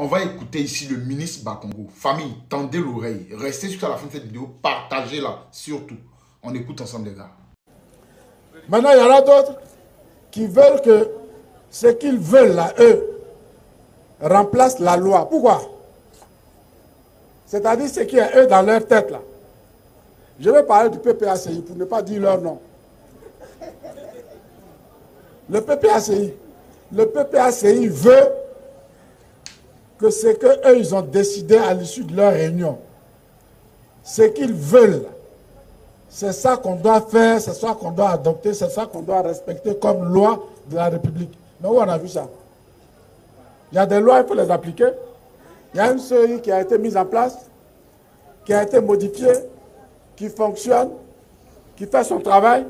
On va écouter ici le ministre Bakongo. Famille, tendez l'oreille. Restez jusqu'à la fin de cette vidéo. Partagez-la surtout. On écoute ensemble les gars. Maintenant, il y en a d'autres qui veulent que ce qu'ils veulent là, eux, remplace la loi. Pourquoi? C'est-à-dire ce qui est eux dans leur tête là. Je vais parler du PPACI pour ne pas dire leur nom. Le PPACI veut que ce qu'eux, ils ont décidé à l'issue de leur réunion, ce qu'ils veulent, c'est ça qu'on doit faire, c'est ça qu'on doit adopter, c'est ça qu'on doit respecter comme loi de la République. Mais où on a vu ça? Il y a des lois, il faut les appliquer. Il y a une CEI qui a été mise en place, qui a été modifiée, qui fonctionne, qui fait son travail.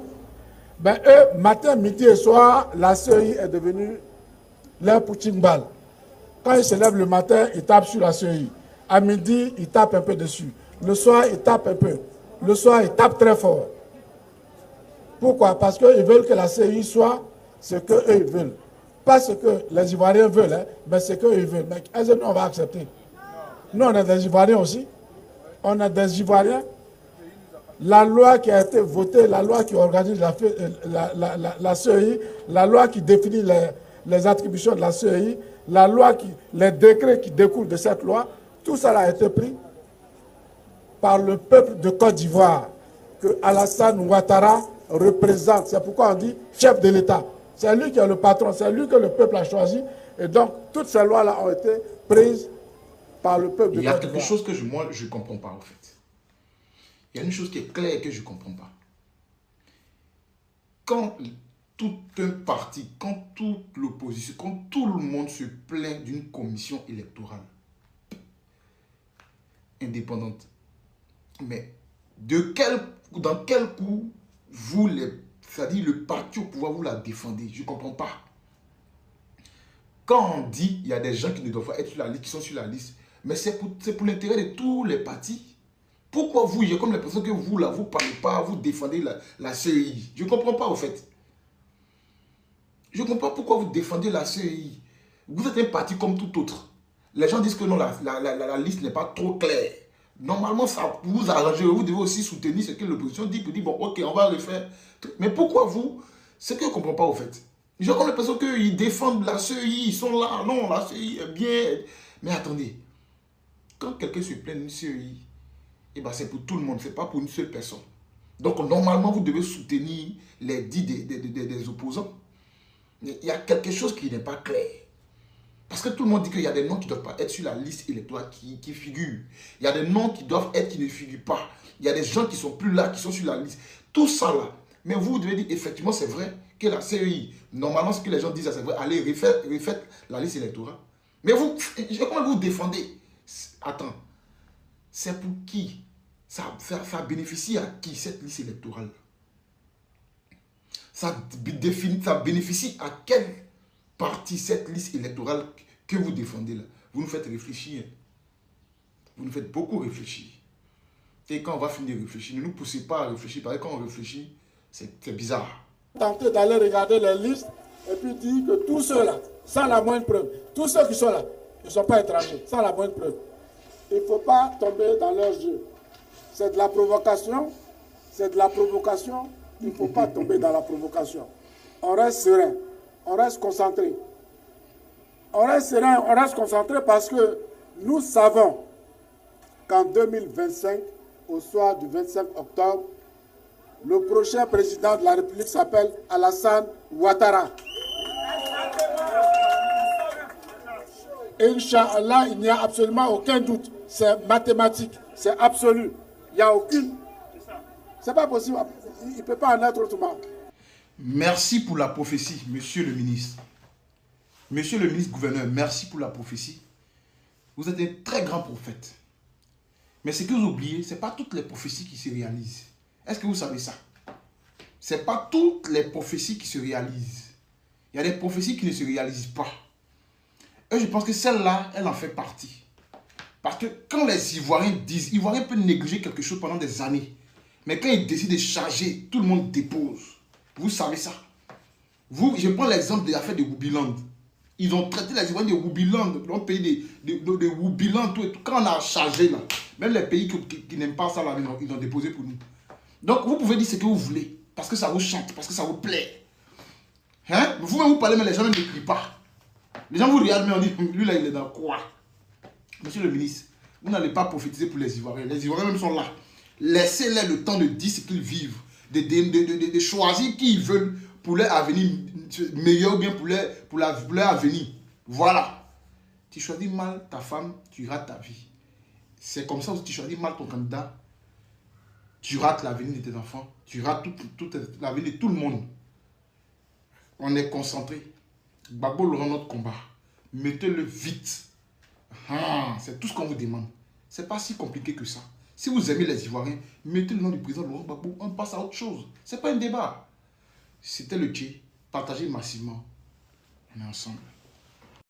Ben eux, matin, midi et soir, la CEI est devenue leur punching ball. Quand ils se lèvent le matin, ils tapent sur la CEI. À midi, ils tapent un peu dessus. Le soir, ils tapent un peu. Le soir, ils tapent très fort. Pourquoi? Parce qu'ils veulent que la CEI soit ce qu'eux, ils veulent. Pas ce que les Ivoiriens veulent, hein, mais ce qu'eux, ils veulent. Mais est-ce que nous, on va accepter? Nous, on est des Ivoiriens aussi. On est des Ivoiriens. La loi qui a été votée, la loi qui organise la CEI, la loi qui définit les attributions de la CEI, la loi les décrets qui découlent de cette loi, tout ça a été pris par le peuple de Côte d'Ivoire que Alassane Ouattara représente. C'est pourquoi on dit chef de l'État. C'est lui qui est le patron, c'est lui que le peuple a choisi. Et donc, toutes ces lois-là ont été prises par le peuple de Côte d'Ivoire. Il y a quelque chose que moi, je ne comprends pas en fait. Il y a une chose qui est claire que je ne comprends pas. Quand tout un parti, quand toute l'opposition, quand tout le monde se plaint d'une commission électorale indépendante, mais dans quel coup vous, c'est-à-dire le parti au pouvoir, vous la défendez? Je ne comprends pas. Quand on dit qu'il y a des gens qui ne doivent pas être sur la liste, qui sont sur la liste, mais c'est pour l'intérêt de tous les partis. Pourquoi vous, j'ai comme l'impression que vous, là, vous ne parlez pas, vous défendez la CEI. Je ne comprends pas, au fait. Je ne comprends pas pourquoi vous défendez la CEI. Vous êtes un parti comme tout autre. Les gens disent que non, la liste n'est pas trop claire. Normalement, ça vous arrange. Vous devez aussi soutenir ce que l'opposition dit. Pour dire, bon, ok, on va le faire. Mais pourquoi vous? C'est que je ne comprends pas, au fait. J'ai comme l'impression qu'ils défendent la CEI. Ils sont là. Non, la CEI est bien. Mais attendez. Quand quelqu'un se plaint d'une CEI, eh ben, c'est pour tout le monde, ce n'est pas pour une seule personne. Donc, normalement, vous devez soutenir les dits des opposants. Il y a quelque chose qui n'est pas clair. Parce que tout le monde dit qu'il y a des noms qui ne doivent pas être sur la liste électorale qui figurent. Il y a des noms qui doivent être qui ne figurent pas. Il y a des gens qui ne sont plus là, qui sont sur la liste. Tout ça là. Mais vous devez dire, effectivement, c'est vrai que la CEI, normalement, ce que les gens disent, c'est vrai, allez, refaites la liste électorale. Mais vous, comment vous défendez? Attends. C'est pour qui? Ça bénéficie à qui cette liste électorale? Ça bénéficie à quel parti cette liste électorale que vous défendez là? Vous nous faites réfléchir. Vous nous faites beaucoup réfléchir. Et quand on va finir de réfléchir, ne nous poussez pas à réfléchir, parce que quand on réfléchit, c'est bizarre. Tenter d'aller regarder les listes et puis dire que tous ceux-là, sans la moindre preuve, tous ceux qui sont là, ils ne sont pas étrangers, sans la moindre preuve. Il ne faut pas tomber dans leur jeu. C'est de la provocation. C'est de la provocation. Il ne faut pas tomber dans la provocation. On reste serein. On reste concentré. On reste serein, on reste concentré parce que nous savons qu'en 2025, au soir du 25 octobre, le prochain président de la République s'appelle Alassane Ouattara. Inch'Allah, il n'y a absolument aucun doute. C'est mathématique, c'est absolu. Il n'y a aucune... C'est pas possible. Il ne peut pas en être autrement. Merci pour la prophétie, monsieur le ministre. Monsieur le ministre gouverneur, merci pour la prophétie. Vous êtes un très grand prophète. Mais ce que vous oubliez, ce n'est pas toutes les prophéties qui se réalisent. Est-ce que vous savez ça? Ce n'est pas toutes les prophéties qui se réalisent. Il y a des prophéties qui ne se réalisent pas. Et je pense que celle-là, elle en fait partie. Parce que quand les Ivoiriens disent, Ivoiriens peuvent négliger quelque chose pendant des années. Mais quand ils décident de charger, tout le monde dépose. Vous savez ça. Je prends l'exemple de l'affaire de Boubiland. Ils ont traité les Ivoiriens de Woubiland, ils ont payé des Woubiland, tout et tout. Quand on a chargé là, même les pays qui n'aiment pas ça là, ils ont déposé pour nous. Donc vous pouvez dire ce que vous voulez, parce que ça vous chante, parce que ça vous plaît. Hein? Vous-même vous parlez, mais les gens ne crient pas. Les gens vous regardent, mais on dit, lui là il est dans quoi? Monsieur le ministre, vous n'allez pas prophétiser pour les Ivoiriens. Les Ivoiriens même sont là. Laissez-les le temps de dire ce qu'ils vivent, de choisir qui ils veulent pour leur avenir meilleur ou bien pour leur avenir. Voilà. Tu choisis mal ta femme, tu rates ta vie. C'est comme ça que tu choisis mal ton candidat, tu rates l'avenir de tes enfants, tu rates tout l'avenir de tout le monde. On est concentré. Gbagbo Laurent, notre combat. Mettez-le vite. Ah, c'est tout ce qu'on vous demande. C'est pas si compliqué que ça. Si vous aimez les Ivoiriens, mettez le nom du président Laurent Gbagbo, on passe à autre chose. C'est pas un débat. C'était le Tché. Partagez massivement. On est ensemble.